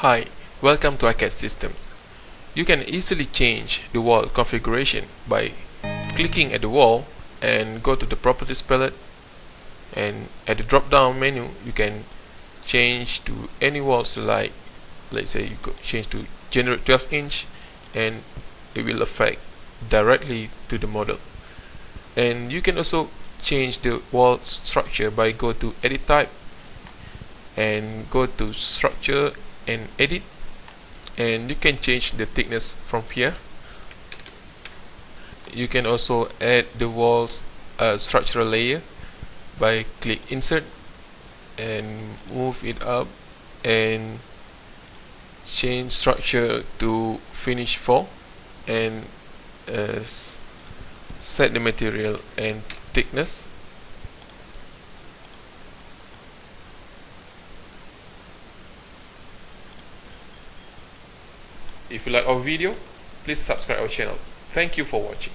Hi, welcome to iCAD Systems. You can easily change the wall configuration by clicking at the wall and go to the Properties palette, and at the drop down menu you can change to any walls you like. Let's say you could change to generate 12-inch and it will affect directly to the model. And you can also change the wall structure by go to Edit Type and go to Structure and Edit, and you can change the thickness from here. You can also add the walls structural layer by click Insert and move it up and change structure to Finish 4 and set the material and thickness. If you like our video, please subscribe our channel. Thank you for watching.